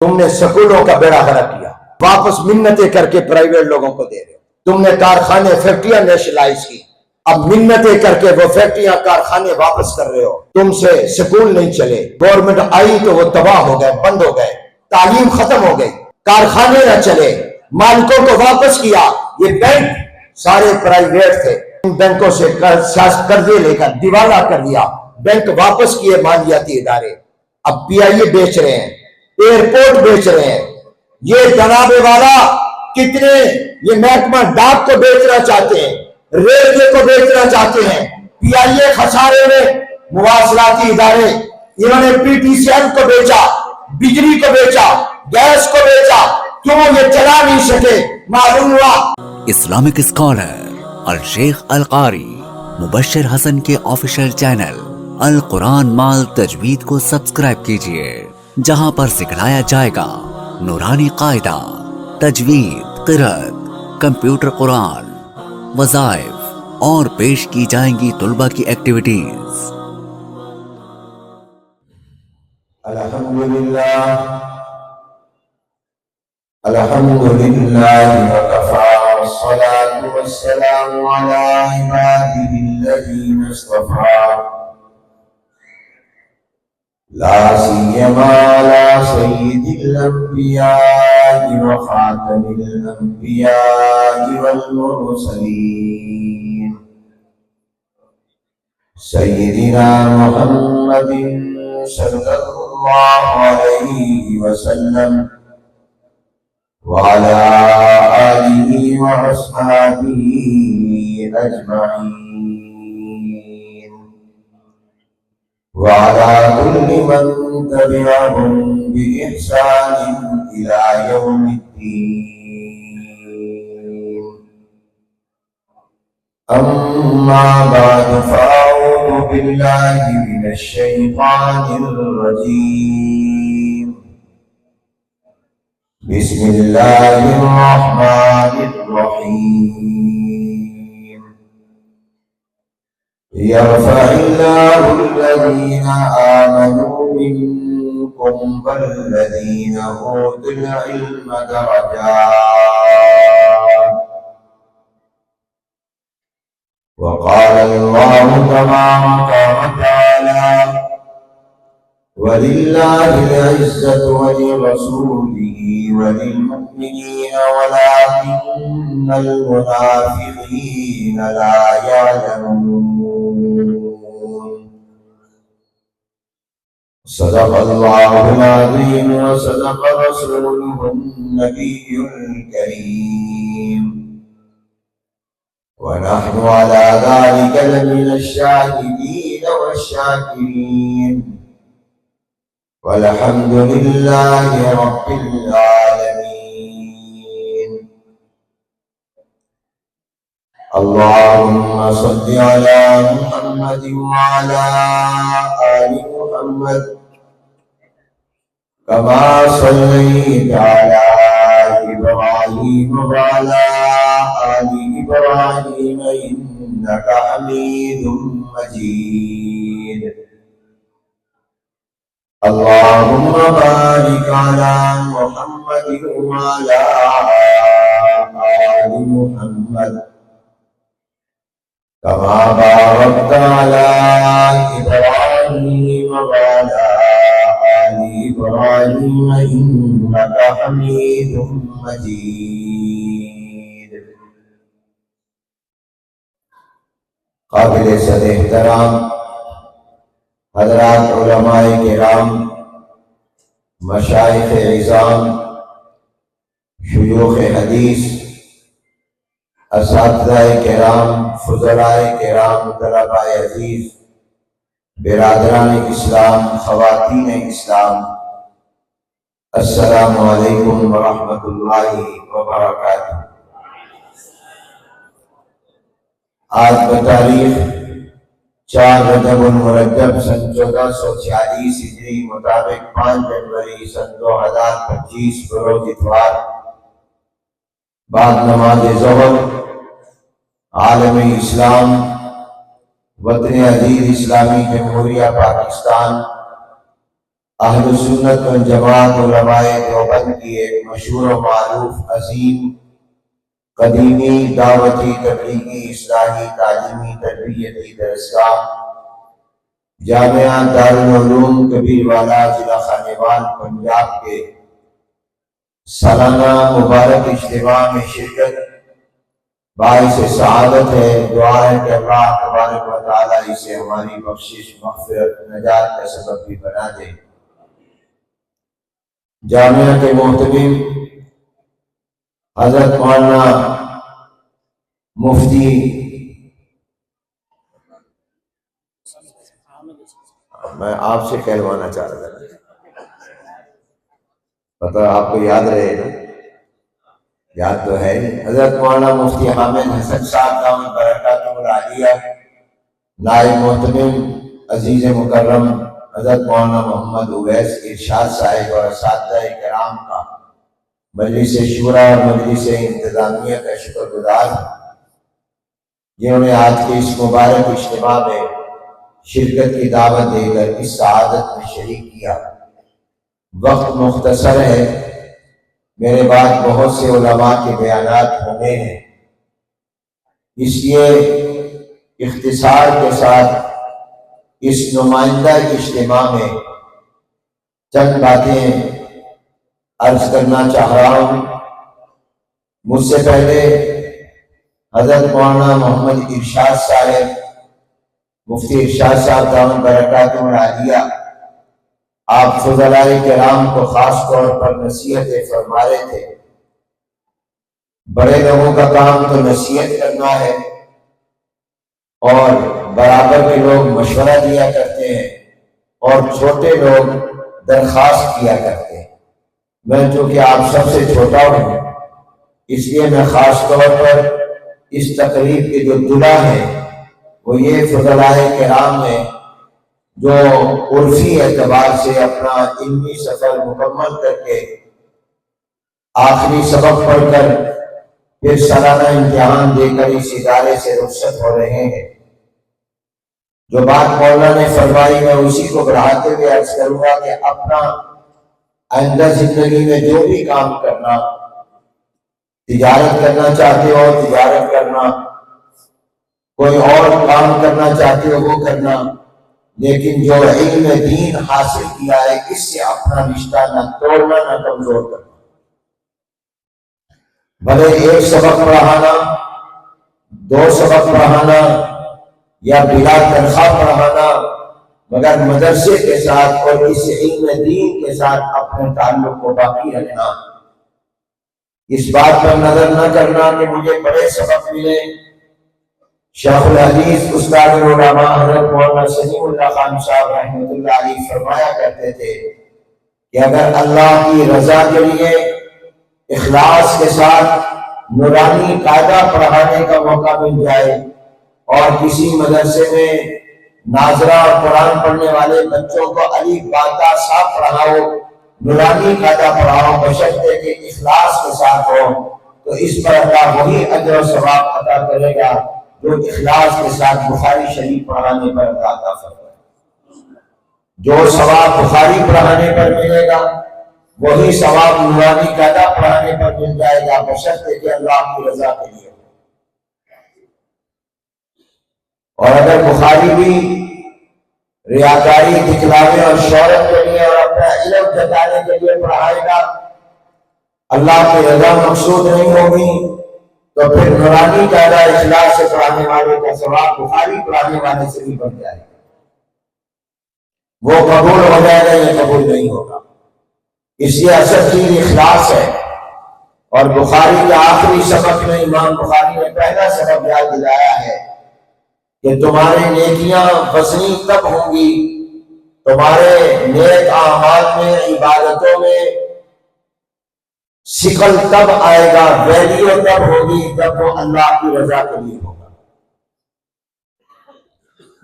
تم نے سکولوں کا بیڑا غرق کیا، واپس منتیں کر کے پرائیویٹ لوگوں کو دے رہے ہو۔ تم نے کارخانے فیکٹریاں نیشنلائز کی، اب منتیں کر کے وہ فیکٹریاں کارخانے واپس کر رہے ہو۔ تم سے سکول نہیں چلے، گورنمنٹ آئی تو وہ تباہ ہو گئے، بند ہو گئے، تعلیم ختم ہو گئی، کارخانے نہ چلے، مالکوں کو واپس کیا۔ یہ بینک سارے پرائیویٹ تھے، ان بینکوں سے قرضے لے کر دیوالا کر دیا، بینک واپس کیے مالیاتی ادارے، اب پی آئی اے بیچ رہے ہیں، ایئرپورٹ بیچ رہے ہیں۔ یہ جناب والا کتنے، یہ محکمہ ڈاک کو بیچنا چاہتے ہیں، ریلوے کو بیچنا چاہتے ہیں، پی آئی اے خسارے میں، مواصلاتی ادارے انہوں نے پی ٹی سی ایل کو بیچا، بجلی کو بیچا، گیس کو بیچا، کیوں یہ چلا نہیں سکے؟ معلوم ہوا اسلامک اسکالر الشیخ القاری مبشر حسن کے آفیشیل چینل القرآن مال تجوید کو سبسکرائب کیجئے، جہاں پر سکھلایا جائے گا نورانی قاعدہ، تجوید، قرأت، کمپیوٹر قرآن، وظائف اور پیش کی جائیں گی طلبہ کی ایکٹیویٹیز۔ الحمدللہ وکفا والصلاة والسلام علی عباده الذین اصطفى لا سیما لا سید الانبیاء وخاتم الانبیاء والمرسلین سیدنا محمد صلی اللہ علیہ وسلم وعلى آله وأصحابه أجمعين وعلى كل من تبعهم بإحسان إلى يوم الدين. أما بعد فأعوذ بالله من الشيطان الرجيم. بسم الله الرحمن الرحيم. يرفع الله الذين آمنوا منكم والذين أوتوا العلم درجات. وقال الله تبارك وتعالى وَلِلَّهِ الْعِزَّةُ وَلِرَسُولِهِ وَلِلْمُؤْمِنِينَ وَلَكِنَّ الْمُنَافِقِينَ لَا يَعْلَمُونَ. صدق الله العظيم وصدق رسوله النبي الكريم، ونحن على ذلك لمن الشاهدين والشاكرين، والحمد لله رب العالمين. اللهم صل على محمد وعلى آل محمد كما صليت على إبراهيم وعلى آل إبراهيم إنك حميد مجيد. اللهم بارك على محمد وعلى آل محمد كما باركت على إبراهيم وعلى آل إبراهيم إنك حميد مجيد. قابل صد احترام حضرات علماء کرام، مشائخ عظام، شیوخ حدیث، اساتذہ کرام، فضلاء کرام، طلباء عزیز، برادران اسلام، خواتین اسلام، السلام علیکم ورحمۃ اللہ وبرکاتہ۔ آج بتاریخ 4 رجب المرجب سن 1446 ہجری مطابق 5 جنوری سن 2025 بروز اتوار، بعد نماز ظہر، عالم اسلام، وطن عزیز اسلامی جمہوریہ پاکستان اہل سنت والجماعت علماء دیوبند کی ایک مشہور و معروف عظیم قدیمی دعوتی تبلیغی اصلاحی تعلیمی تربیتی درسگاہ جامعہ دارالعلوم کبیر والا ضلع خانیوال پنجاب کے سالانہ مبارک اجتماع میں شرکت باعث سعادت ہے۔ دعا ہے کہ اللہ تبارک و تعالیٰ اسے ہماری بخشش مغفرت نجات کا سبب بھی بنا دے۔ جامعہ کے محتمم حضرت مولانا مفتی میں آپ سے کہلوانا چاہ رہا تھا، پتہ آپ کو یاد رہے نا؟ یاد تو ہے نہیں۔ حضرت مولانا مفتی حامد حسن صاحب دامت برکاتہ العالیہ، نائب محتمم عزیز مکرم حضرت مولانا محمد اویس ارشاد صاحب اور اساتذہ کرام کا مجلس شورا اور مجلس انتظامیہ کا شکر گزار ہوں، جنہوں نے آج کے اس مبارک اجتماع میں شرکت کی دعوت دے کر اس سعادت میں شریک کیا۔ وقت مختصر ہے، میرے بعد بہت سے علماء کے بیانات ہونے ہیں، اس لیے اختصار کے ساتھ اس نمائندہ اجتماع میں چند باتیں عرض کرنا چاہ رہا ہوں۔ مجھ سے پہلے حضرت مولانا محمد ارشاد صاحب، مفتی ارشاد صاحب دامت برکاتہ العالیہ، آپ فضلاء کرام کو خاص طور پر نصیحتیں فرما رہے تھے۔ بڑے لوگوں کا کام تو نصیحت کرنا ہے اور برابر کے لوگ مشورہ دیا کرتے ہیں اور چھوٹے لوگ درخواست کیا کرتے ہیں۔ میں چونکہ آپ سب سے چھوٹا ہوں، اس لیے میں خاص طور پر اس تقریب کے جو دلہ ہیں وہ یہ فضلاء کرام ہیں جو عرفی اعتبار سے اپنا علمی سفر مکمل کر کے آخری سبق پڑھ کر پھر سالانہ امتحان دے کر اس ادارے سے رخصت ہو رہے ہیں۔ جو بات مولانا نے فرمائی میں اسی کو بڑھاتے ہوئے عرض کروں گا کہ اپنا آئندہ زندگی میں جو بھی کام کرنا، تجارت کرنا چاہتے ہو تجارت کرنا، کوئی اور کام کرنا چاہتے ہو وہ کرنا، لیکن جو علم دین حاصل کیا ہے اس سے اپنا رشتہ نہ توڑنا نہ کمزور کرنا۔ بھلے ایک سبق پڑھانا، 2 سبق پڑھانا یا بلا تنخواہ پڑھانا، مگر مدرسے کے ساتھ اور اس علم دین کے ساتھ اپنے تعلق کو باقی رکھنا۔ اس بات پر نظر نہ کرنا کہ مجھے بڑے سبق ملے۔ شیخ الحدیث استاد العلماء حضرت مولانا سلیم اللہ خان صاحب رحمۃ اللہ علیہ فرمایا کرتے تھے کہ اگر اللہ کی رضا کے لیے اخلاص کے ساتھ نورانی قاعدہ پڑھانے کا موقع مل جائے اور کسی مدرسے میں ناظرہ اور قرآن پڑھنے والے بچوں کو الف با تا صاف پڑھاؤ، نورانی قاعدہ پڑھاؤ بشرطے کہ اخلاص کے ساتھ ہو، تو اس پر اللہ وہی اجر و ثواب عطا کرے گا جو اخلاص کے ساتھ بخاری شریف پڑھانے پر اللہ عطا فرمائے۔ جو ثواب بخاری پڑھانے پر ملے گا وہی ثواب نورانی قاعدہ پڑھانے پر مل جائے گا بشرطے کہ اللہ کی رضا کے لیے۔ اور اگر بخاری بھی ریاکاری دکھلاوے اور شہرت کے لیے اور اپنا علم جتانے کے لیے پڑھائے گا، اللہ کی رضا مقصود نہیں ہوگی، تو پھر نورانی قاعدہ اخلاص سے پڑھانے والے کا ثواب بخاری پڑھانے والے سے بھی بن جائے گا۔ وہ قبول ہو جائے گا، یہ قبول نہیں ہوگا۔ اس لیے اصل چیز اخلاص ہے۔ اور بخاری کے آخری سبق میں امام بخاری نے پہلا سبق یاد دلایا ہے کہ تمہارے نیکیاں وزنی تب ہوں گی، تمہارے نیک اعمال میں عبادتوں میں ثقل تب آئے گا، ویلیو تب ہوگی جب وہ اللہ کی رضا کے لیے ہوگا۔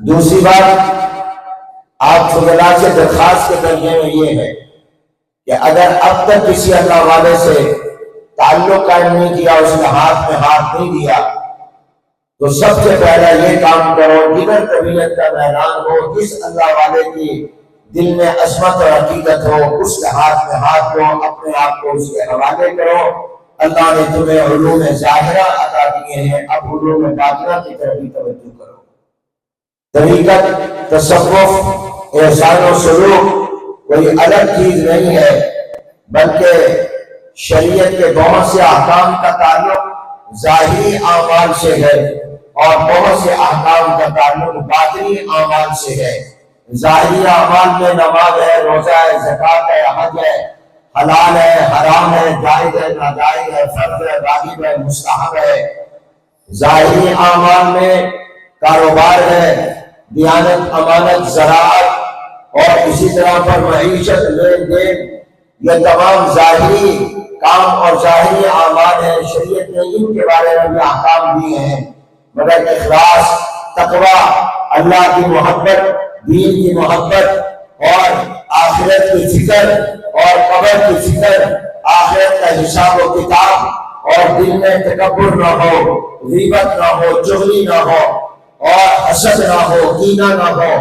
دوسری بات آپ فضلاء سے درخواست کے درجے میں یہ ہے کہ اگر اب تک کسی اللہ والے سے تعلق قائم نہیں کیا، اس نے ہاتھ میں ہاتھ نہیں دیا، تو سب سے پہلا یہ کام کرو، جدھر طبیعت کا میدان ہو، جس اللہ والے کی دل میں عظمت اور عقیدت ہو، اس کے ہاتھ میں ہاتھ دو، اپنے آپ کو اس کے حوالے کرو۔ اللہ نے تمہیں علوم ظاہرہ عطا کیے ہیں، اب علوم باطنہ کی طرف بھی توجہ کرو۔ طریقت، تصوف، احسان و سلوک کوئی الگ چیز نہیں ہے، بلکہ شریعت کے بہت سے احکام کا تعلق ظاہری اعمال سے ہے اور بہت سے احکام کا تعلق باطنی اعمال سے ہے۔ ظاہری اعمال میں نماز ہے، روزہ ہے، زکوٰۃ ہے، حج ہے، حلال ہے، حرام ہے، جائز ہے، ناجائز ہے، فرض ہے، واجب ہے، مستحب ہے۔ ظاہری اعمال میں کاروبار ہے، دیانت، امانت، زراعت اور اسی طرح پر معیشت، لین دین، یہ تمام ظاہری کام اور ظاہری اعمال ہیں۔ شریعت نے ان کے بارے میں بھی احکام دیے ہیں، مگر اخلاص، تقویٰ، اللہ کی محبت، دین کی محبت اور آخرت کی فکر اور قبر کی فکر، آخرت کا حساب و کتاب، اور دل میں تکبر نہ ہو، غیبت نہ ہو، چغلی نہ ہو اور حسد نہ ہو، کینہ نہ ہو،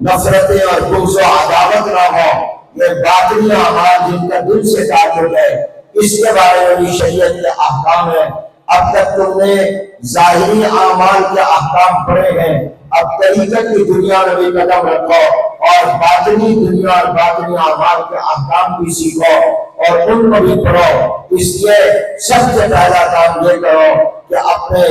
نفرتیں اور بغض و عداوت نہ ہو، یہ باطنی اعمال جن کا دل سے تعلق ہے، اس کے بارے میں بھی شریعت کے احکام ہیں۔ اب تک تم نے ظاہری اعمال کے احکام پڑھے ہیں، اب طریقت کی دنیا میں بھی قدم رکھو اور باطنی دنیا اور باطنی اعمال کے احکام بھی سیکھو اور ان کو بھی پڑھو۔ اس لیے سب سے پہلا کام یہ کرو کہ اپنے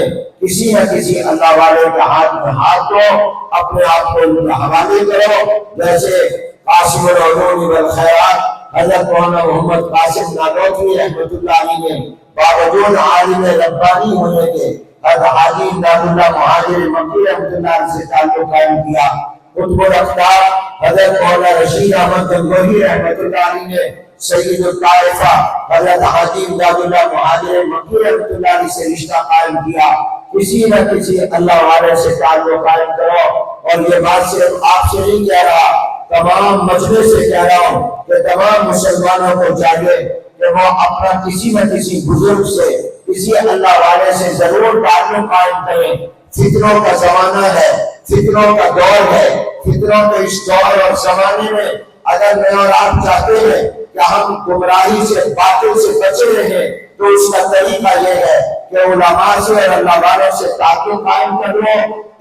کسی نہ کسی اللہ والے کے ہاتھ میں ہاتھ دو، اپنے آپ کو ان کے حوالے کرو۔ جیسے قاسم العلوم والخیرات حضرت مولانا محمد قاسم نانوتوی رحمۃ اللہ علیہ نے باوجود عالم ربانی ہونے کے حضرت حاجی امداد اللہ مہاجر مکی رحمۃ اللہ علیہ سے تعلق قائم کیا۔ قطب الاقطاب حضرت مولانا رشید احمد گنگوہی رحمۃ اللہ علیہ نے سید الطائفہ حضرت حاجی امداد اللہ مہاجر مکی رحمۃ اللہ علیہ سے رشتہ قائم کیا۔ کسی نہ کسی اللہ والے سے تعلق قائم کرو، اور یہ بات صرف آپ سے نہیں کہہ رہا، تمام مجلس سے کہہ رہا ہوں کہ تمام مسلمانوں کو چاہیے کہ وہ اپنا کسی نہ کسی بزرگ سے، کسی اللہ والے سے ضرور تعلق قائم کریں۔ فتنوں کا زمانہ ہے، فتنوں کا دور ہے، فتنوں کے اس دور اور زمانے میں اگر میں اور آپ چاہتے ہیں کہ ہم گمراہی سے، باطل سے بچے رہیں، تو اس کا طریقہ یہ ہے کہ علماء سے اور اللہ والوں سے تعلق قائم کر لو۔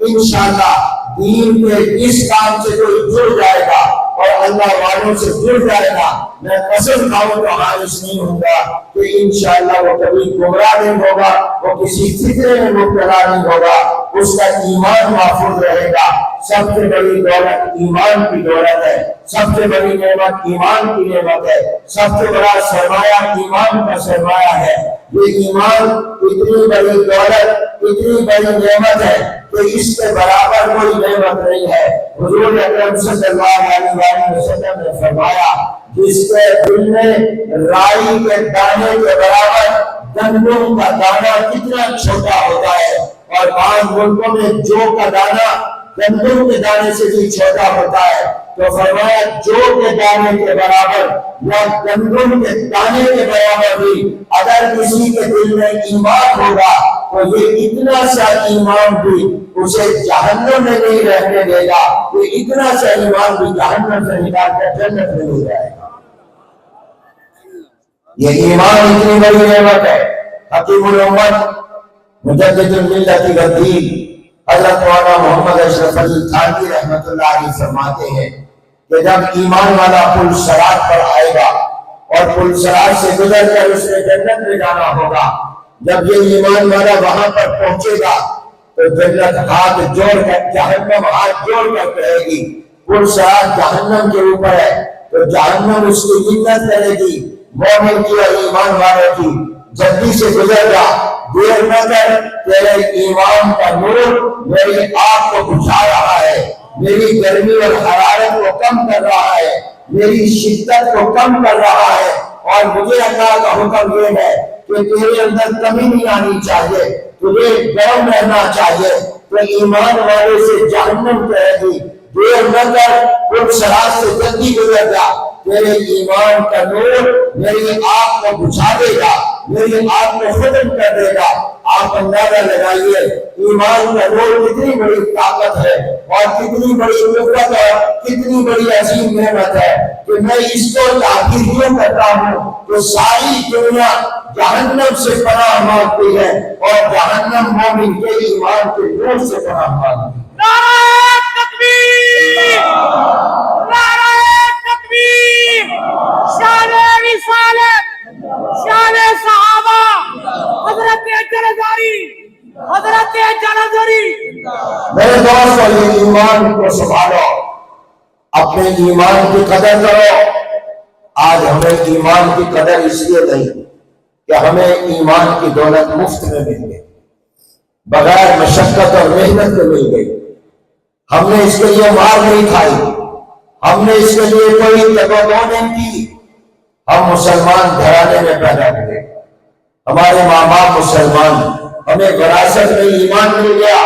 انشاءاللہ دین کے اس کام سے کوئی جڑ جائے گا اور اللہ والوں سے جڑ جائے گا، میں قسم کھاؤں تو حارث نہیں ہوں گا کہ انشاءاللہ وہ کبھی گمراہ نہیں ہوگا، وہ کسی فتنے میں مبتلا نہیں ہوگا، اس کا ایمان محفوظ رہے گا۔ سب سے بڑی دولت ایمان کی دولت ہے، سب سے بڑی نعمت ایمان کی نعمت ہے، سب سے بڑا سرمایہ ایمان کا سرمایہ ہے۔ یہ ایمان اتنی بڑی دولت، اتنی بڑی نعمت ہے کہ اس کے برابر کوئی نعمت نہیں ہے۔ حضور اکرم صلی اللہ علیہ وسلم نے فرمایا، جس کے دل میں رائی کے دانے کے برابر گندم کا دانہ کتنا چھوٹا ہوتا ہے، اور بعض ملکوں میں جو کا دانہ گندم کے دانے سے بھی چھوٹا ہوتا ہے، تو فرمایا جو کے دانے کے برابر یا گندم کے دانے کے برابر بھی اگر کسی کے دل میں ایمان ہوگا تو یہ اتنا سا ایمان بھی اسے جہنم میں نہیں رہنے دے گا، یہ اتنا سا ایمان بھی جہنم سے نکال کر جنت میں لے جائے گا۔ یہ ایمان اتنی بڑی نعمت ہے۔ حکیم الامت مجدد الملت والدین حضرت مولانا محمد اشرف علی تھانوی رحمۃ اللہ علیہ فرماتے ہیں کہ جب ایمان والا پل صراط پر آئے گا اور پل صراط سے گزر کر اس نے جنت میں جانا ہوگا، جب یہ ایمان والا وہاں پر پہنچے گا تو جنت ہاتھ جوڑ کر، جہنم ہاتھ جوڑ کر کہے گی، پل صراط جہنم کے اوپر ہے، تو جہنم اس کی منت کرے گی، مومن کی اور ایمان والوں کی، جلدی سے گزر جا، دیر نہ کر، تیرے ایمان کا نور میری آنکھ کو بجھا رہا ہے، میری گرمی اور حرارت کو کم کر رہا ہے، میری شدت کو کم کر رہا ہے، اور مجھے اللہ کا حکم یہ ہے کہ تیرے اندر کمی نہیں آنی چاہیے، تجھے گرم رہنا چاہیے، تو ایمان والے سے جہنم کہے گی، دیر نہ کر، پل صراط سے جلدی گزر جا، تیرے ایمان کا نور میری آنکھ کو بجھا دے گا، میری آنکھ کو ختم کر دے گا۔ آپ اندازہ لگائیے ایمان کا نور کتنی بڑی طاقت ہے اور کتنی بڑی قوت اور کتنی بڑی عظیم نعمت ہے کہ میں اس کو تعبیر یوں کرتا ہوں کہ ساری دنیا جہنم سے پناہ مانگتی ہے اور جہنم مومن کے ایمان کے نور سے پناہ مانگتی ہے۔ نعرہ تکبیر، نعرہ تکبیر، شان رسالت، شان صحابہ، حضرت جنزاری، حضرت جنزاری۔ میرے دوستو، یہ ایمان کو سنبھالو، اپنے ایمان کی قدر کرو۔ آج ہمیں ایمان کی قدر اس لیے نہیں کہ ہمیں ایمان کی دولت مفت میں مل گئی، بغیر مشقت اور محنت کے مل گئی۔ ہم نے اس کے لیے مار نہیں کھائی، ہم نے اس کے لیے کوئی تگودو نہیں کی۔ ہم مسلمان گھرانے میں پیدا ہوئے، ہمارے ماں باپ مسلمان، ہمیں وراثت میں ایمان مل گیا،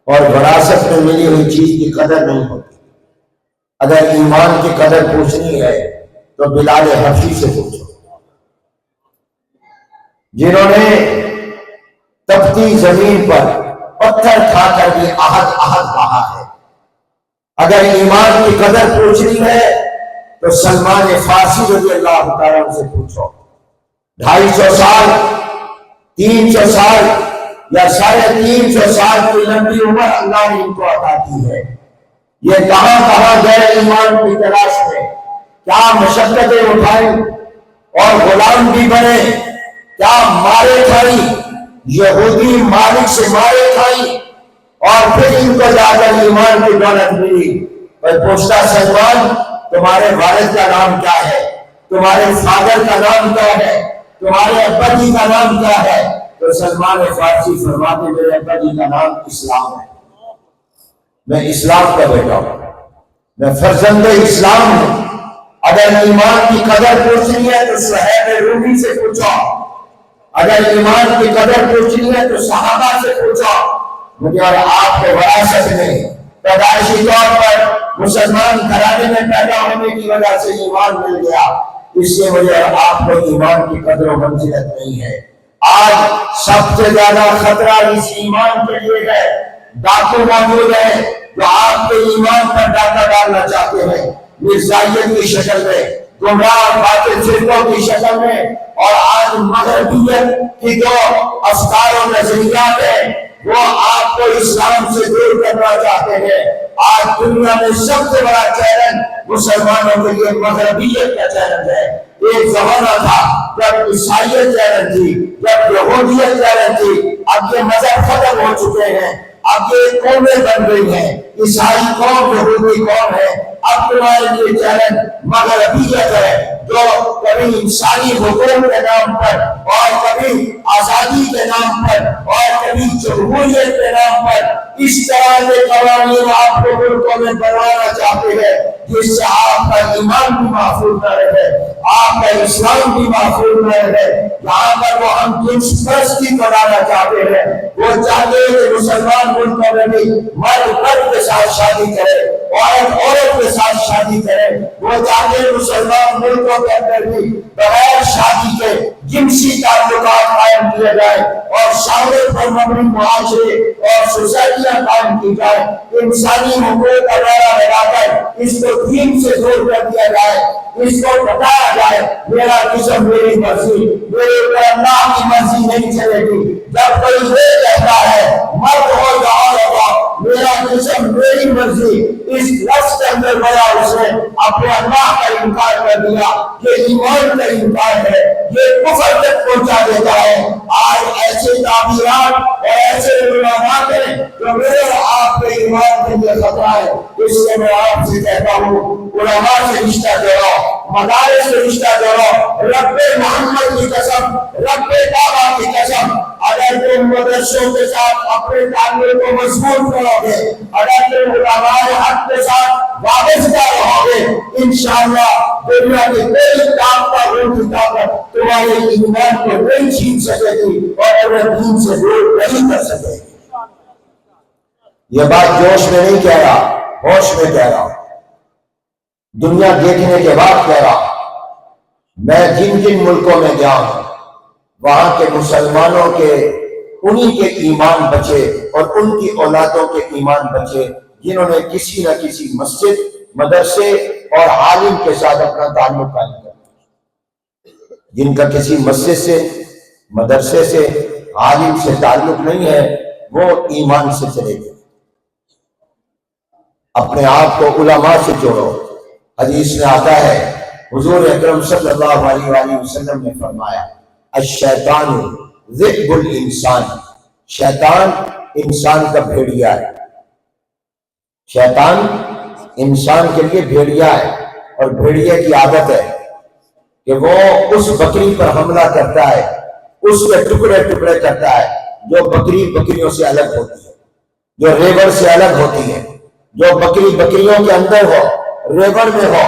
اور وراثت میں ملی ہوئی چیز کی قدر نہیں ہوتی۔ اگر ایمان کی قدر پوچھنی ہے تو بلال حبشی سے پوچھو، جنہوں نے تپتی زمین پر پتھر کھا کر بھی احد احد کہا ہے۔ اگر ایمان کی قدر پوچھنی ہے تو سلمان فارسی رضی اللہ تعالیٰ عنہ سے پوچھو۔ 250 سال، 300 سال یا 350 سال کی لمبی عمر اللہ نے ان کو عطا کی ہے۔ یہ کہاں کہاں گئے ایمان کی تلاش میں، کیا مشقتیں اٹھائیں اور غلام بھی بنے، کیا مارے کھائی، یہودی مالک سے مارے کھائی، اور پھر ان کو جا کر ایمان کی دولت ملی۔ میں پوچھتا سلمان، تمہارے والد کا نام کیا ہے، تمہارے فادر کا نام کیا ہے، تمہارے ابا جی کا نام کیا ہے؟ تو سلمان فارسی فرماتے میرے ابا جی کا نام اسلام ہے، میں اسلام کا بیٹا ہوں، میں فرزند اسلام ہوں۔ اگر ایمان کی قدر پوچھنی ہے تو صہیب رومی سے پوچھو، اگر ایمان کی قدر پوچھنی ہے تو صحابہ سے پوچھو۔ مجھے اور آپ کے وراثت میں پیدائشی طور پر مسلمان گھرانے میں پیدا ہونے کی وجہ سے ایمان مل گیا، اس لیے مجھے اور آپ کو ایمان کی قدر و منزلت نہیں ہے۔ آج سب سے زیادہ خطرہ اس ایمان کے لیے ہے، ڈاکو موجود ہیں جو آپ کے ایمان پر ڈاکہ ڈالنا چاہتے ہیں، مرزائیت کی شکل میں، گمراہ باطل فرقوں کی شکل میں، اور آج مغربیت کی جو افکار و نظریات ہیں وہ آپ کو اسلام سے دور کرنا چاہتے ہیں۔ آج دنیا میں سب سے بڑا چیلنج مسلمانوں کے لیے مغربیت کا چیلنج ہے۔ ایک زمانہ تھا جب عیسائیت چیلنج تھی، جب یہودیت چیلنج تھی، اب یہ مذہب ختم ہو چکے ہیں، اب یہ قومیں بن گئی ہیں، عیسائی قوم، یہودی قوم ہے۔ اب تمہارے لیے چیلنج مغربیت ہے، جو کبھی انسانی حقوق کے نام پر اور کبھی آزادی کے نام پر اور کبھی جمہوریت کے نام پر اس طرح کے قوانین آپ کو ملکوں میں بنانا چاہتے ہیں جس سے آپ کا ایمان بھی محفوظ نہ رہے، آپ کا اسلام بھی محفوظ نہ رہے۔ یہاں پر وہ ہم جنس پرستی بنانا چاہتے ہیں، وہ چاہتے ہیں کہ مسلمان ملکوں میں بھی مرد مرد کے ساتھ شادی کرے، عورت عورت کے ساتھ شادی کرے، وہ چاہتے ہیں مسلمان ملکوں کے اندر بھی بغیر شادی کے جنسی تعلقات قائم کیے جائے اور شہادت پر مبنی معاشرے اور سوسائٹیاں قائم کی جائے، انسانی حقوق کا دائرہ لگا کر اس کو دین سے دور کر دیا جائے، اس کو بتایا جائے میرا جسم میری مرضی، میرے اوپر اللہ کی مرضی نہیں چلے گی۔ جب کوئی یہ کہتا ہے مرد ہو یا عورت ہو میرا جسم میری مرضی، اس لفظ کے اندر بڑا اس نے اپنے اللہ کا انکار کر دیا، یہ ایمان کا انکار ہے، یہ کفر تک پہنچا دیتا ہے۔ آج ایسے تعبیرات اور ایسے علماء ہیں جو میرے اور آپ کے ایمان کے لیے خطرہ ہے، اس لیے میں آپ سے کہتا ہوں علماء سے رشتہ جوڑو، مدارس سے رشتہ جوڑو، رب محمد کی قسم، رب کعبہ کی قسم، اگر تم مدرسوں کے ساتھ اپنے تعلق کو مضبوط کرو گے، اگر تم علماء حق کے ساتھ وابستہ رہو گے، انشاءاللہ دنیا کی کوئی طاقت تمہارے ایمان کو نہیں چھین سکے گی اور تمہیں دین سے دور نہیں کر سکے گی۔ یہ بات جوش میں نہیں کہہ رہا، ہوش میں کہہ رہا ہوں، دنیا دیکھنے کے بعد کہہ رہا ہوں۔ میں جن جن ملکوں میں گیا ہوں وہاں کے مسلمانوں کے انہی کے ایمان بچے اور ان کی اولادوں کے ایمان بچے جنہوں نے کسی نہ کسی مسجد، مدرسے اور عالم کے ساتھ اپنا تعلق قائم کیا، جن کا کسی مسجد سے، مدرسے سے، عالم سے تعلق نہیں ہے، وہ ایمان سے چلے گئے۔ اپنے آپ کو علماء سے جوڑو۔ حدیث میں آتا ہے، حضور اکرم صلی اللہ علیہ وآلہ وسلم نے فرمایا، الشیطان ذئب الانسان، شیطان انسان کا بھیڑیا ہے۔ شیطان انسان کے لیے بھیڑیا ہے، اور بھیڑیا کی عادت ہے کہ وہ اس بکری پر حملہ کرتا ہے، اس کے ٹکڑے ٹکڑے کرتا ہے جو بکری بکریوں سے الگ ہوتی ہے، جو ریوڑ سے الگ ہوتی ہے، جو بکری بکریوں کے اندر ہو، ریوڑ میں ہو،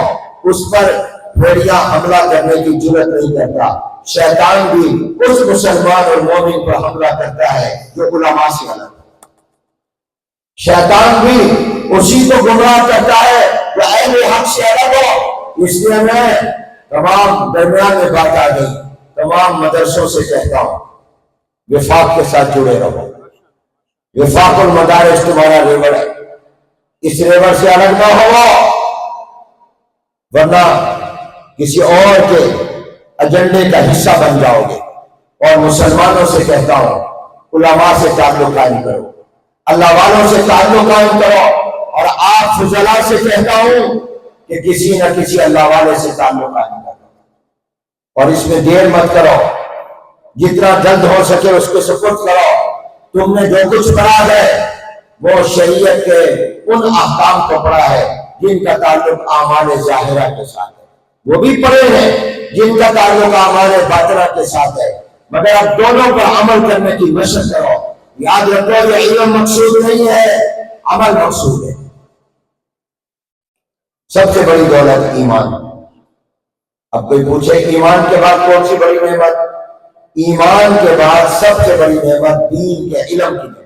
اس پر بھیڑیا حملہ کرنے کی جرات نہیں کرتا۔ شیطان بھی اس مسلمان اور مومن پر حملہ کرتا ہے جو علماء سے الگ ہے۔ شیطان بھی اسی کو گمراہ کرتا ہے کہ اہل حق سے الگ ہو۔ اس لیے میں تمام درمیان میں بات آ گئی، تمام مدرسوں سے کہتا ہوں، وفاق کے ساتھ جڑے رہو۔ وفاق المدارس تمہارا ریوڑ ہے، اس ریوڑ سے الگ نہ ہو، ورنہ کسی اور کے ایجنڈے کا حصہ بن جاؤ گے۔ اور مسلمانوں سے کہتا ہوں، علماء سے تعلق قائم کرو، اللہ والوں سے تعلق قائم کرو، اور آپ فضلاء سے کہتا ہوں کہ کسی نہ کسی اللہ والے سے تعلق قائم کرو، اور اس میں دیر مت کرو، جتنا جلد ہو سکے اس کو سپرد کرو۔ تم نے جو کچھ پڑھا ہے وہ شریعت کے ان احکام کو پڑھا ہے جن کا تعلق اعمال ظاہرہ کے ساتھ ہے، وہ بھی پڑھے ہیں جن کا تعلق اعمال باطنہ کے ساتھ ہے، مگر اب دونوں پر عمل کرنے کی مشق کرو۔ یاد رکھو یہ علم مقصود نہیں ہے، عمل مقصود ہے۔ سب سے بڑی دولت ایمان۔ اب کوئی پوچھے ایمان کے بعد کون سی بڑی نعمت؟ ایمان کے بعد سب سے بڑی نعمت دین کے علم کی نعمت۔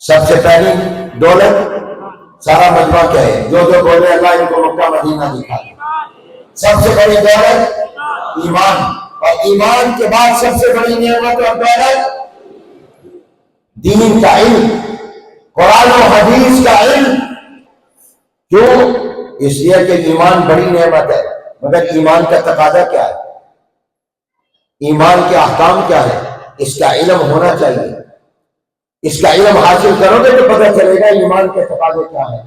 سب سے پہلی دولت، سارا مجمع کہے، جو بولے اللہ ان کو مکہ مدینہ دکھا دے۔ سب سے بڑی دولت ایمان، اور ایمان کے بعد سب سے بڑی نعمت اور دولت دین کا علم، قرآن و حدیث کا علم۔ کیوں؟ اس لیے کہ ایمان بڑی نعمت ہے، مگر ایمان کا تقاضا کیا ہے؟ ایمان کے احکام کیا ہے؟ اس کا علم ہونا چاہیے۔ اس کا علم حاصل کرو گے تو پتہ چلے گا ایمان کے تقاضے کیا ہے۔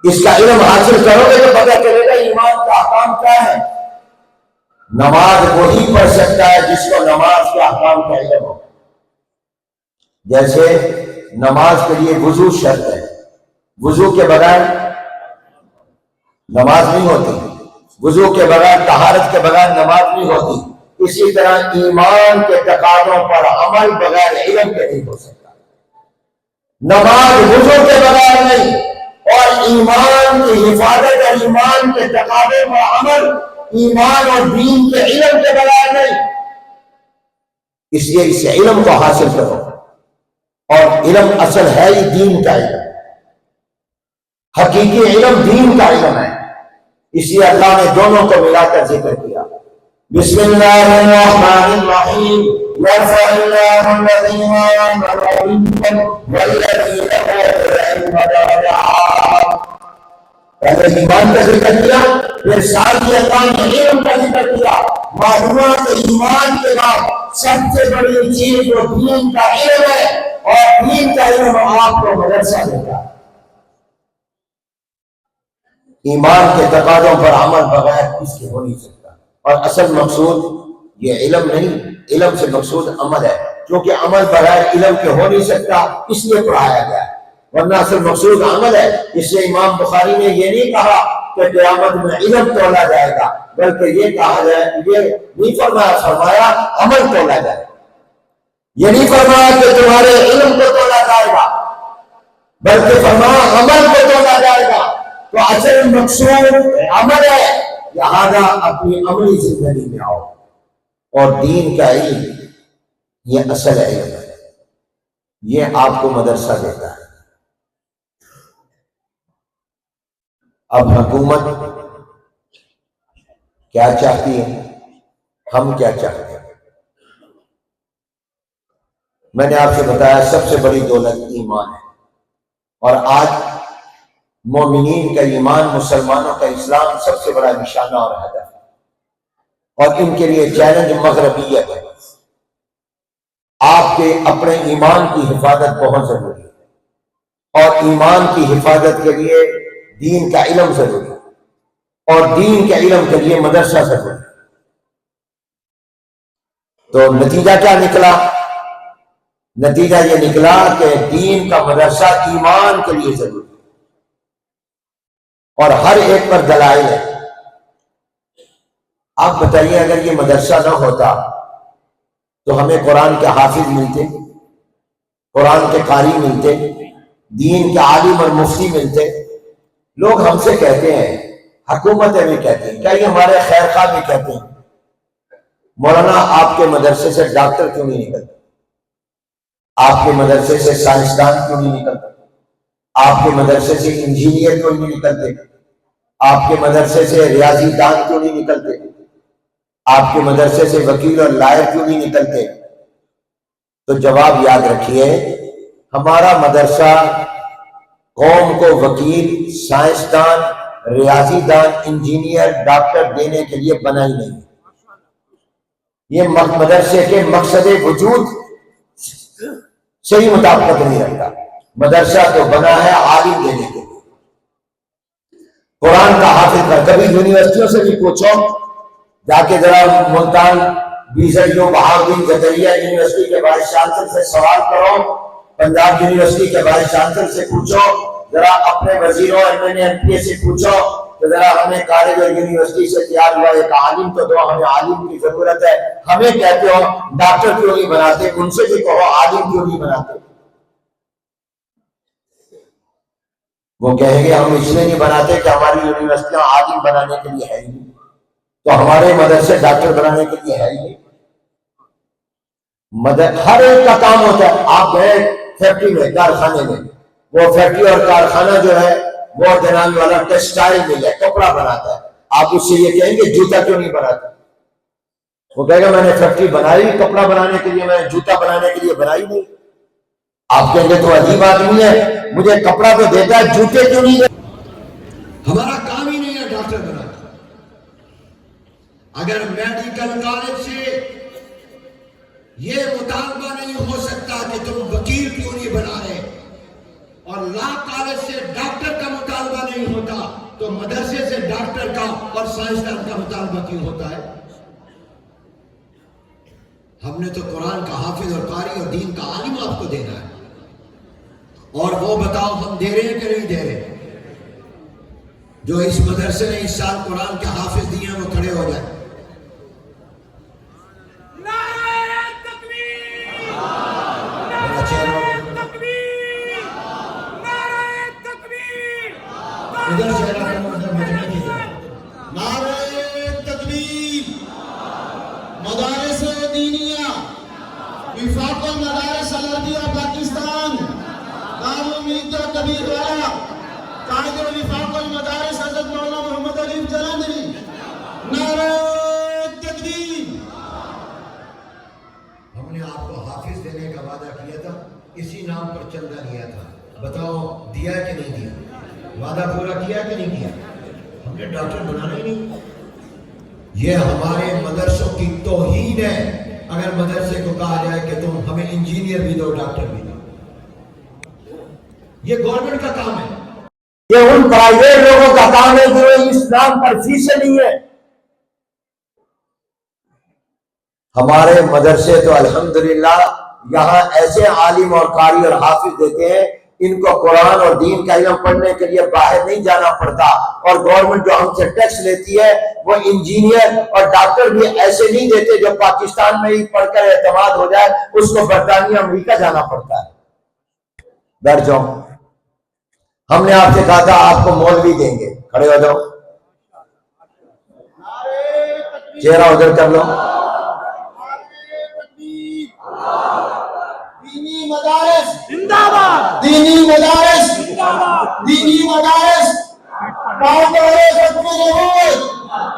اس کا علم حاصل کرو گے تو پتہ چلے گا ایمان کا احکام کیا ہے۔ نماز وہی پڑھ سکتا ہے جس کو نماز کے احکام کا علم ہو۔ جیسے نماز کے لیے وضو شرط ہے، وضو کے بغیر نماز نہیں ہوتی، وضو کے بغیر، طہارت کے بغیر نماز نہیں ہوتی۔ اسی طرح ایمان کے تقاضوں پر عمل بغیر علم کے نہیں ہو سکتا۔ نماز وضو کے بغیر نہیں، اور ایمان کی حفاظت اور ایمان کے تقاضوں پر عمل ایمان اور دین کے علم کے بغیر نہیں۔ اس لیے اس علم کو حاصل کرو، اور علم اصل ہے ہی دین کا علم، حقیقی علم دین کا علم ہے۔ اس لیے اللہ نے دونوں کو ملا کر ذکر کیا۔ بسم اللہ الرحمن الرحیم، یرفع اللہ الذین آمنوا منکم والذین اوتوا العلم درجات۔ پہلے ایمان کا ذکر کیا، پھر ساتھ ہی اللہ نے علم کا ذکر کیا۔ معلومات ایمان کے بعد سب سے بڑی چیز جو دین کا علم ہے، اور دین کا علم آپ کو مدرسہ دیتا ہے۔ ایمان کے تقاضوں پر عمل بغیر اس کے ہو نہیں سکتا، اور اصل مقصود یہ علم نہیں، علم سے مقصود عمل ہے، کیونکہ عمل بغیر علم کے ہو نہیں سکتا، اس لیے پڑھایا گیا ہے، ورنہ اصل مقصود عمل ہے۔ اس سے امام بخاری نے یہ نہیں کہا کہ قیامت میں علم تولا جائے گا، بلکہ یہ کہا جائے، یہ نہیں فرمایا عمل تولا جائے گا۔ یہ نہیں فرمایا کہ تمہارے علم کو تولا جائے گا، بلکہ فرمایا عمل کو تولا جائے گا۔ تو اصل مقصود عمل ہے، لہذا اپنی عملی زندگی میں آؤ، اور دین کا علم یہ اصل علم ہے، یہ آپ کو مدرسہ دیتا ہے۔ اب حکومت کیا چاہتی ہے؟ ہم کیا چاہتے ہیں؟ میں نے آپ سے بتایا سب سے بڑی دولت ایمان ہے، اور آج مومنین کا ایمان، مسلمانوں کا اسلام سب سے بڑا نشانہ اور ہدف ہے، اور ان کے لیے چیلنج مغربیت ہے۔ آپ کے اپنے ایمان کی حفاظت بہت ضروری ہے، اور ایمان کی حفاظت کے لیے دین کا علم ضروری ہے، اور دین کے علم کے لیے مدرسہ ضروری ہے۔ تو نتیجہ کیا نکلا؟ نتیجہ یہ نکلا کہ دین کا مدرسہ ایمان کے لیے ضروری ہے، اور ہر ایک پر دلائل ہے۔ آپ بتائیے اگر یہ مدرسہ نہ ہوتا تو ہمیں قرآن کے حافظ ملتے، قرآن کے قاری ملتے، دین کے عالم اور مفتی ملتے۔ لوگ ہم سے کہتے ہیں، حکومتیں بھی کہتے ہیں، کئی ہمارے خیر خواہ بھی کہتے ہیں، مولانا آپ کے مدرسے سے ڈاکٹر کیوں نہیں نکلتے؟ آپ کے مدرسے سے سائنسدان کیوں نہیں نکلتے؟ آپ کے مدرسے سے انجینئر کیوں نہیں نکلتے؟ آپ کے مدرسے سے ریاضی دان کیوں نہیں نکلتے؟ آپ کے مدرسے سے وکیل اور لائر کیوں نہیں نکلتے؟ تو جواب یاد رکھیے، ہمارا مدرسہ قوم کو وکیل، سائنسدان، ریاضی دان، انجینئر، ڈاکٹر دینے کے لیے بنا ہی نہیں۔ یہ مدرسے کے مقصد وجود سے ہی مطابقت نہیں رکھتا۔ مدرسہ تو بنا ہے عالم دینے کے لیے، قرآن کا حافظ کر۔ کبھی یونیورسٹیوں سے بھی پوچھو، جا کے ذرا ملتان بیزریوں بہاؤالدین زکریا یونیورسٹی کے وائس چانسلر سے سوال کرو، پنجاب یونیورسٹی کے وائس چانسلر سے پوچھو، ذرا اپنے وزیروں ایم پی سے پوچھو کہ ذرا ہمیں کالج اور یونیورسٹی سے تیار ہوا ایک عالم تو دو، ہمیں عالم کی ضرورت ہے۔ ہمیں کہتے ہو ڈاکٹر کیوں نہیں بناتے؟ ان سے بھی کہو عالم کیوں نہیں بناتے؟ وہ کہیں گے ہم اس لیے نہیں بناتے کہ ہماری یونیورسٹیاں عالم بنانے کے لیے ہے ہی نہیں، تو ہمارے مدرسے ڈاکٹر بنانے کے لیے ہے ہی نہیں۔ ہر ایک کا کام ہوتا ہے۔ آپ گئے فیکٹری میں، کارخانے میں، وہ فیکٹری اور کارخانہ جو ہے وہ جناب والا ٹیکسٹائل مل ہے، کپڑا بناتا ہے۔ آپ اس سے یہ کہیں گے جوتا کیوں نہیں بناتا؟ وہ کہے گا میں نے فیکٹری بنائی کپڑا بنانے کے لیے، میں نے جوتا بنانے کے لیے بنائی نہیں۔ آپ کہیں گے تو عجیب آدمی ہے، مجھے کپڑا تو دیتا ہے، جوتے کیوں نہیں دیتا؟ ہمارا کام ہی نہیں ہے ڈاکٹر بنانا۔ اگر میڈیکل کالج سے یہ مطالبہ نہیں ہو سکتا کہ تم وکیل کیوں نہیں بنا رہے، اور لا کالج سے ڈاکٹر کا مطالبہ نہیں ہوتا، تو مدرسے سے ڈاکٹر کا اور سائنسدان کا مطالبہ کیوں ہوتا ہے؟ ہم نے تو قرآن کا حافظ اور قاری اور دین کا عالم آپ کو دینا ہے، اور وہ بتاؤ ہم دے رہے ہیں کہ نہیں دے رہے؟ جو اس مدرسے نے اس سال قرآن کے حافظ دیے ہیں وہ کھڑے ہو جائیں۔ نعرہ تکبیر! نعرہ تکبیر! نعرہ تکبیر! ادھر سے ادھر مجمع کی جائے۔ نعرہ تکبیر! مدارس دینیہ، وفاق المدارس العربیہ پاکستان، دارالعلوم کبیر والا، قائد وفاق المدارس حضرت مولانا محمد علی جلندری، نعرہ تکبیر! ہم نے آپ کو حافظ دینے کا وعدہ کیا تھا، اسی نام پر چندہ لیا تھا، بتاؤ دیا کہ نہیں دیا؟ وعدہ پورا کیا کہ نہیں کیا؟ ہم نے ڈاکٹر بنانا ہی نہیں۔ یہ ہمارے مدرسوں کی توہین ہے اگر مدرسے کو کہا جائے کہ تم ہمیں انجینئر بھی دو، ڈاکٹر بھی دو۔ یہ گورنمنٹ کا کام ہے، یہ ان پرائیویٹ لوگوں کا کام ہے جو اسلام پر فیصد نہیں ہے۔ ہمارے مدرسے تو الحمدللہ یہاں ایسے عالم اور قاری اور حافظ دیتے ہیں، ان کو قرآن اور دین کا علم پڑھنے کے لیے باہر نہیں جانا پڑتا، اور گورنمنٹ جو ہم سے ٹیکس لیتی ہے وہ انجینئر اور ڈاکٹر بھی ایسے نہیں دیتے جو پاکستان میں ہی پڑھ کر اعتماد ہو جائے، اس کو برطانیہ امریکہ جانا پڑتا ہے۔ بیٹھ جاؤ، ہم نے آپ سے کہا تھا آپ کو مولوی دیں گے، کھڑے ہو جاؤ، چہرہ ادھر کر لو۔ دینی مدارس زندہ باد! دینی مدارس زندہ باد! دینی مدارس، نعرہ تکبیر!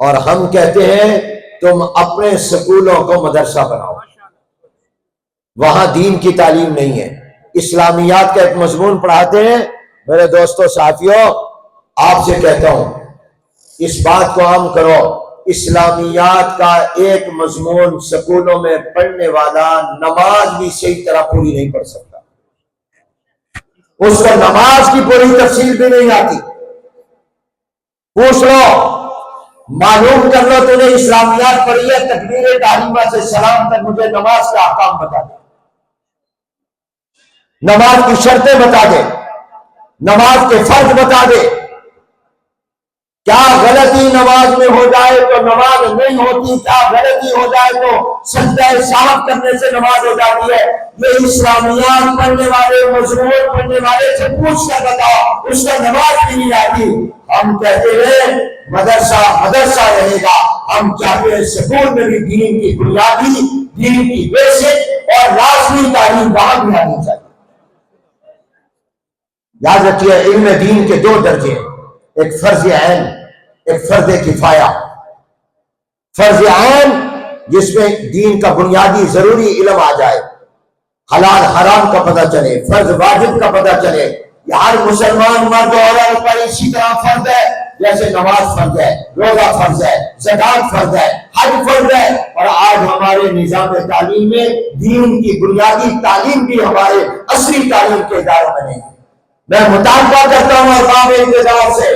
اور ہم کہتے ہیں تم اپنے سکولوں کو مدرسہ بناؤ، وہاں دین کی تعلیم نہیں ہے، اسلامیات کا ایک مضمون پڑھاتے ہیں۔ میرے دوستو ساتھیوں، آپ سے کہتا ہوں اس بات کو عام کرو، اسلامیات کا ایک مضمون سکولوں میں پڑھنے والا نماز بھی صحیح طرح پوری نہیں پڑھ سکتا، اس کو نماز کی پوری تفصیل بھی نہیں آتی۔ پوچھ لو، معلوم کر لو تو نے اسلامیات پڑھی ہے، تکبیر تحریمہ سے سلام تک مجھے نماز کا احکام بتا دے، نماز کی شرطیں بتا دے، نماز کے فرض بتا دے۔ کیا غلطی نماز میں ہو جائے تو نماز نہیں ہوتی، کیا غلطی ہو جائے تو سجدہ صاحب کرنے سے نماز ہو جاتی ہے؟ یہ اسلامیات پڑھنے والے، مضمون پڑھنے والے سے پوچھ کر بتاؤ، اس کا نماز بھی نہیں آتی۔ ہم کہتے ہیں مدرسہ مدرسہ رہے گا، ہم چاہتے ہیں سکول میں بھی دین کی بنیادی، دین کی بیسک اور لازمی تعلیم وہاں بھی آنی چاہیے۔ یاد رکھیے، علم دین کے دو درجے ہیں، ایک فرض عین، ایک فرض کفایہ۔ فرض عین جس میں دین کا بنیادی ضروری علم آ جائے، حلال حرام کا پتہ چلے، فرض واجب کا پتہ چلے، یہ ہر مسلمان مرد و عورت پر اسی طرح فرض ہے جیسے نماز فرض ہے، روزہ فرض ہے، زکات فرض ہے، حج فرض ہے۔ اور آج ہمارے نظام تعلیم میں دین کی بنیادی تعلیم بھی ہمارے اصلی تعلیم کے اداروں میں نہیں ہے۔ میں مطالبہ کرتا ہوں ارباب اقتدار سے،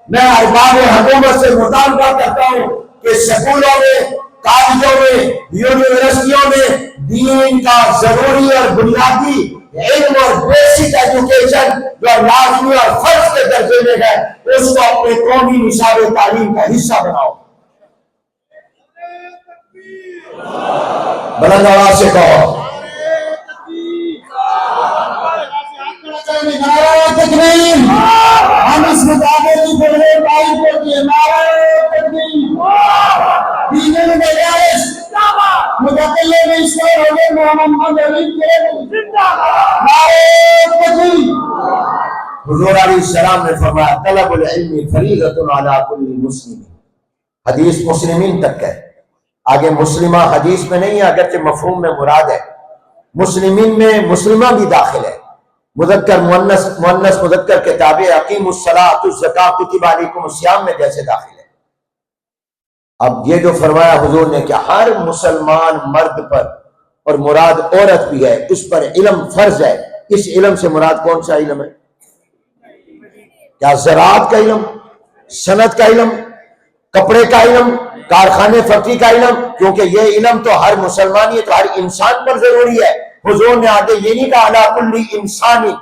میں ارباب حکومت سے مطالبہ کرتا ہوں کہ سکولوں میں، کالجوں میں، یونیورسٹیوں میں دین کا ضروری اور بنیادی علم اور بیسک ایجوکیشن جو لازمی اور فرض کے درجے میں ہے، اس کو اپنے قومی نصاب تعلیم کا حصہ بناؤ۔ بلند آواز سے کہو، تکبیر۔ ہم اس مطالبے کی بڑے بھائی کو دیے نعرہ تکبیر۔ دیگر مجالس متکلم اسلام حضرت محمد علی کے نعرہ تکبیر۔ حضور علیہ السلام نے فرمایا طلب العلم فریضۃ علی کل مسلم، حدیث مسلمین تک ہے، آگے مسلمہ حدیث میں نہیں ہے، اگرچہ مفہوم میں مراد ہے، مسلمین میں مسلمہ بھی داخل ہے، مذکر مؤنث، مؤنث مذکر کے تابع، اقیم الصلاۃ الزکاۃ کتب علیکم الصیام میں جیسے داخل ہے۔ اب یہ جو فرمایا حضور نے کہ ہر مسلمان مرد پر، اور مراد عورت بھی ہے، اس پر علم فرض ہے، اس علم سے مراد کون سا علم ہے؟ کیا زراعت کا علم، صنعت کا علم، کپڑے کا علم، کارخانے فیکٹری کا علم؟ کیونکہ یہ علم تو ہر مسلمان، یہ تو ہر انسان پر ضروری ہے۔ حضور نے آگے یہ نہیں کہا علی کل انسانی،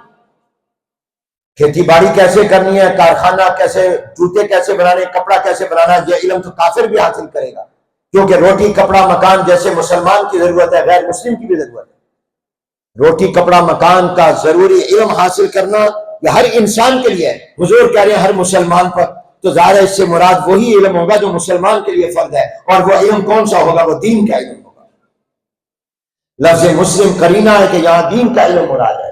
کھیتی باڑی کیسے کرنی ہے، کارخانہ کیسے، جوتے کیسے بنانے، کپڑا کیسے بنانا، یہ علم تو کافر بھی حاصل کرے گا، کیونکہ روٹی کپڑا مکان جیسے مسلمان کی ضرورت ہے، غیر مسلم کی بھی ضرورت ہے۔ روٹی کپڑا مکان کا ضروری علم حاصل کرنا یہ ہر انسان کے لیے ہے۔ حضور کہہ رہے ہیں ہر مسلمان پر، تو ظاہر ہے اس سے مراد وہی علم ہوگا جو مسلمان کے لیے فرض ہے، اور وہ علم کون سا ہوگا؟ وہ دین کا علم ہوگا۔ لفظ مسلم قرینہ ہے کہ یہاں دین کا علم مراد ہے،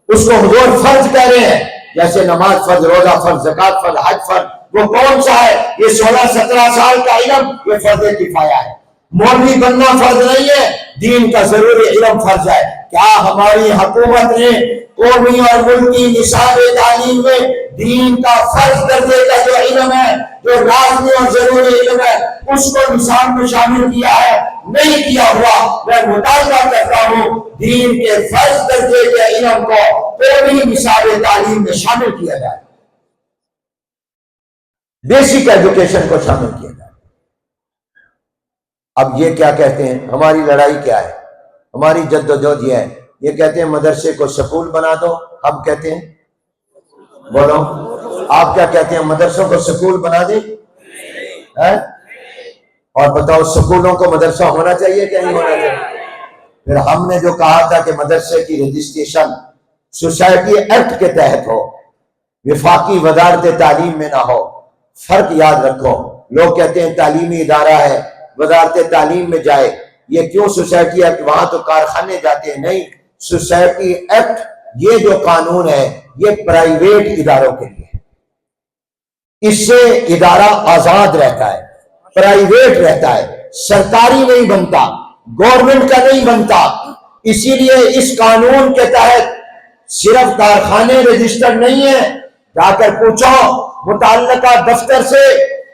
اس کو حضور فرض کہہ رہے ہیں، جیسے نماز فرض، روزہ فرض، زکات فرض، حج فرض۔ وہ کون سا ہے؟ یہ 16-17 سال کا علم، یہ فرض کفایہ ہے۔ مولوی بننا فرض نہیں ہے، دین کا ضروری علم فرض ہے۔ کیا ہماری حکومت نے قومی اور ملکی نصاب تعلیم میں دین کا فرض درجے کا جو علم ہے، جو لازمی اور ضروری علم ہے، اس کو نصاب میں شامل کیا ہے؟ نہیں کیا ہوا۔ میں مطالبہ کرتا ہوں دین کے فرض درجے کے علم کو قومی نصاب تعلیم میں شامل کیا جائے، بیسک ایجوکیشن کو شامل کیا جائے۔ اب یہ کیا کہتے ہیں، ہماری لڑائی کیا ہے، ہماری جدوجہد یہ ہے، یہ کہتے ہیں مدرسے کو سکول بنا دو، ہم کہتے ہیں، بولو آپ کیا کہتے ہیں، مدرسوں کو سکول بنا دیں؟ اور بتاؤ سکولوں کو مدرسہ ہونا چاہیے کہ نہیں ہونا چاہیے؟ پھر ہم نے جو کہا تھا کہ مدرسے کی رجسٹریشن سوسائٹی ایکٹ کے تحت ہو، وفاقی وزارت تعلیم میں نہ ہو۔ فرق یاد رکھو، لوگ کہتے ہیں تعلیمی ادارہ ہے، وزارت تعلیم میں جائے، یہ کیوں سوسائٹی ایکٹ؟ وہاں تو کارخانے جاتے ہیں۔ نہیں، سوسائٹی ایکٹ یہ جو قانون ہے یہ پرائیویٹ اداروں کے لیے، اس سے ادارہ آزاد رہتا ہے، پرائیویٹ رہتا ہے، سرکاری نہیں بنتا، گورنمنٹ کا نہیں بنتا۔ اسی لیے اس قانون کے تحت صرف کارخانے رجسٹرڈ نہیں ہیں، جا کر پوچھو متعلقہ دفتر سے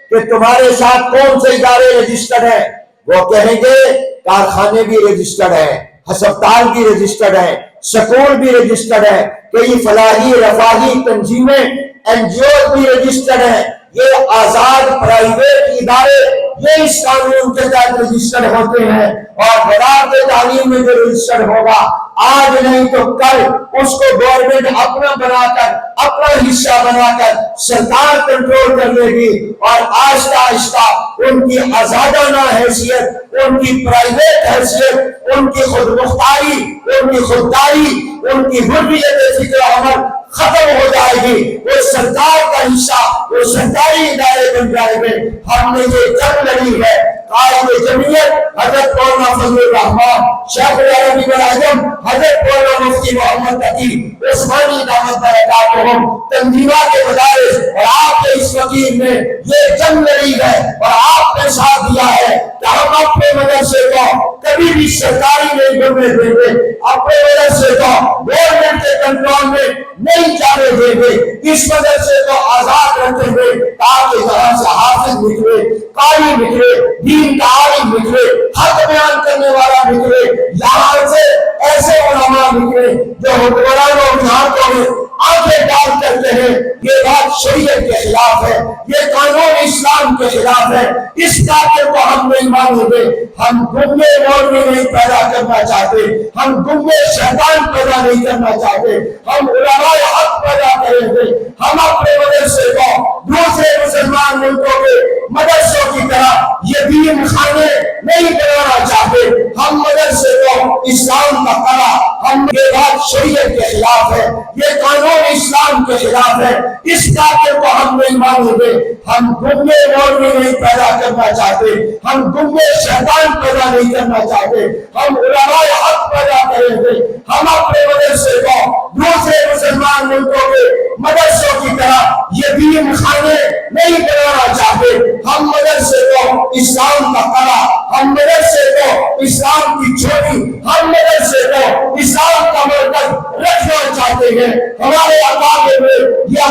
کہ تمہارے ساتھ کون سے ادارے رجسٹرڈ ہیں، وہ کہیں گے کارخانے بھی رجسٹرڈ ہیں، ہسپتال بھی رجسٹرڈ ہیں، سکول بھی رجسٹرڈ ہے، کئی فلاحی رفاہی تنظیمیں این جی او بھی رجسٹرڈ ہیں۔ یہ آزاد پرائیویٹ ادارے یہ اس قانون کے تحت رجسٹرڈ ہوتے ہیں، اور وزارت تعلیم میں جو رجسٹرڈ ہوگا آج نہیں تو کل اس کو گورنمنٹ اپنا بنا کر، اپنا حصہ بنا کر سرکار کنٹرول کر لے گی، اور آہستہ آہستہ ان کی آزادانہ حیثیت، ان کی پرائیویٹ حیثیت، ان کی خود مختاری، ان کی خودداری، ان کی حریت فکر و عمل ختم ہو جائے گی۔ وہ سرکار کا حصہ، وہ سرکاری ادارے بن جائے گے۔ ہم نے یہ جنگ لڑی ہے، قائد جمعیت حضرت مولانا فضل الرحمان، شیخ العربی العجم حضرت مولانا مفتی محمد تقی عثمانی دعوت برکاتہم، تنظیمہ کے مدارس اور آپ کے اس وکیل نے یہ جنگ لڑی ہے، اور آپ نے ساتھ دیا ہے کہ ہم اپنے مدرسے کو کبھی بھی سرکاری نہیں بننے دیں گے، اپنے مدرسے کو گورنمنٹ کے کنٹرول میں نہیں جانے دیں گے، اس مدرسے کو آزاد رکھیں گے تاکہ یہاں سے حافظ نکلے، قاری نکلے، دین کا عالم نکلے، حق بیان کرنے والا نکلے، یہاں سے ایسے علماء نکلے جو حکمرانوں کے ہاتھوں میں آنکھیں ڈال کرتے ہیں۔ یہ بات شریعت کے خلاف ہے، یہ قانون اسلام کے خلاف ہے، اس کافر کو ہم نہیں مانیں گے۔ ہم گنگے مولوی نہیں پیدا کرنا چاہتے، ہم گنگے شیطان پیدا نہیں کرنا چاہتے، ہم علماء حق پیدا کریں گے۔ ہم اپنے مدرسے کو دوسرے مسلمان ملکوں کے مدرسوں کی طرح یتیم خانے نہیں بنانا چاہتے، ہم مدرسے کو اسلام کا قلعہ، ہم یہ بات شریعت کے خلاف ہے، یہ قانون اسلام کے خلاف ہے، اس کافر کو ہم نہیں مانیں گے۔ ہم گنگے مولوی نہیں پیدا کرنا چاہتے، ہم گنگے شیطان پیدا نہیں کرنا چاہتے، ہم علماء حق پیدا کریں گے۔ ہم اپنے مدرسے کو دوسرے مسلمان ملکوں کے مدرسوں کی طرح یتیم خانے نہیں بنانا چاہتے، ہم مدرسے کو اسلام کا قلعہ، ہم مدرسے کو اسلام کی چھوٹی، ہم مدرسے کو اسلام کا مرکز رکھنا چاہتے ہیں۔ ہمارے عقائد میں یہ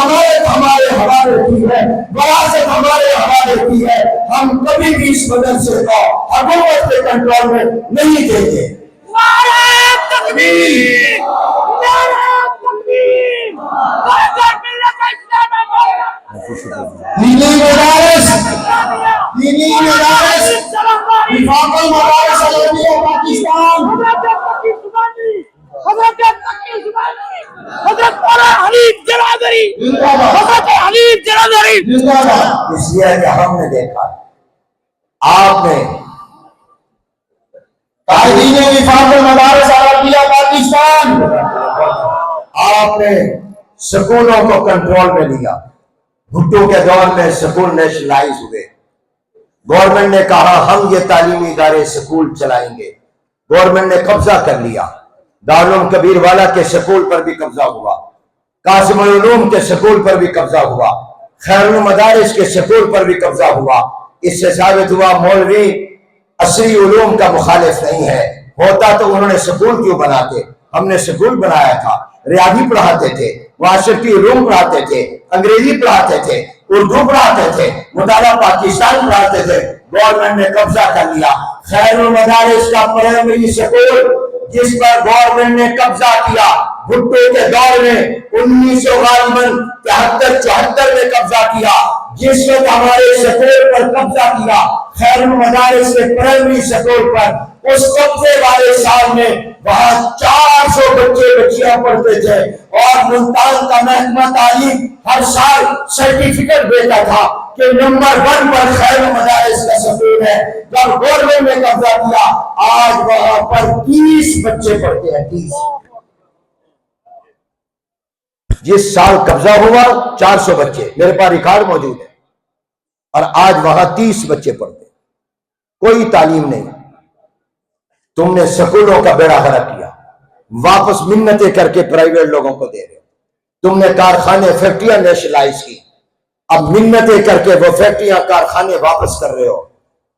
ہمارے حوالے کی ہے، وراثت ہمارے حوالے کی ہے، ہم کبھی بھی اس مدرسے کو حکومت کے کنٹرول میں نہیں دیں گے۔ نعرہ تکبیر! نعرہ تکبیر! برکت ملت اسلام دینی مدارس، دینی مدارس، وفاق المدارس عربیہ پاکستان، حضرت تقی عثمانی، حضرت مولانا حنیف جرادری، حضرت حنیف جرادری۔ اس لیے کہ ہم نے دیکھا آپ نے قائدین وفاق المدارس عربیہ پاکستان، آپ نے سکولوں کو کنٹرول میں لیا۔ بھٹو کے دور میں سکول نیشنلائز ہوئے، گورنمنٹ نے کہا ہم یہ تعلیمی ادارے سکول چلائیں گے، گورنمنٹ نے قبضہ کر لیا۔ دارالعلوم کبیر والا کے سکول پر بھی قبضہ ہوا، قاسم العلوم کے سکول پر بھی قبضہ ہوا، خیر المدارس کے سکول پر بھی قبضہ ہوا۔ اس سے ثابت ہوا مولوی عصری علوم کا مخالف نہیں ہے، ہوتا تو انہوں نے سکول کیوں بناتے؟ ہم نے سکول بنایا تھا، ریاضی پڑھاتے تھے، معاشرتی علوم پڑھاتے تھے، انگریزی پڑھاتے تھے، اردو پڑھاتے تھے، مطالعہ پاکستان پڑھاتے تھے۔ گورنمنٹ نے قبضہ کر لیا۔ خیر المدارس کا پرائمری سکول جس پر گورنمنٹ نے قبضہ کیا بھٹو کے دور میں 1973 میں قبضہ کیا، جس وقت ہمارے سکول پر قبضہ کیا خیر المدارس کے پرائمری سکول پر، اس قبضے والے سال میں وہاں 400 بچے بچیاں پڑھتے تھے، اور ملتان کا محکمہ تعلیم ہر سال سرٹیفکیٹ دیتا تھا کہ نمبر 1 پر خیر المدارس کا سکول ہے۔ جب گورنمنٹ نے قبضہ کیا آج وہاں پر 30 بچے پڑھتے ہیں، 30۔ جس سال قبضہ ہوا 400 بچے، میرے پاس ریکارڈ موجود ہے، اور آج وہاں 30 بچے پڑھتے، کوئی تعلیم نہیں۔ تم نے سکولوں کا بیڑا غرق کیا، واپس منتیں کر کے پرائیویٹ لوگوں کو دے رہے ہو۔ تم نے کارخانے فیکٹریاں نیشنلائز کی، اب منتیں کر کے وہ فیکٹریاں کارخانے واپس کر رہے ہو۔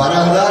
12,000,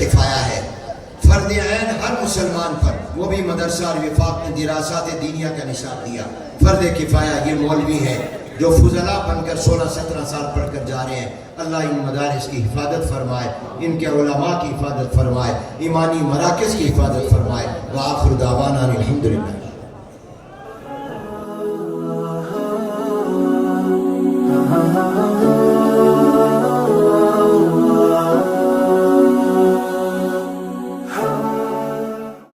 کفایہ ہے. فرد عین ہر مسلمان پر، وہ بھی مدرسہ اور وفاق نے دراسات دینیہ کا نصاب دیا. فرد کفایہ یہ مولوی ہے جو فضلاء بن کر 16-17 سال پڑھ کر جا رہے ہیں. اللہ ان مدارس کی حفاظت فرمائے، ان کے علماء کی حفاظت فرمائے، ایمانی مراکز کی حفاظت فرمائے. وآخر دعوانا الحمدللہ.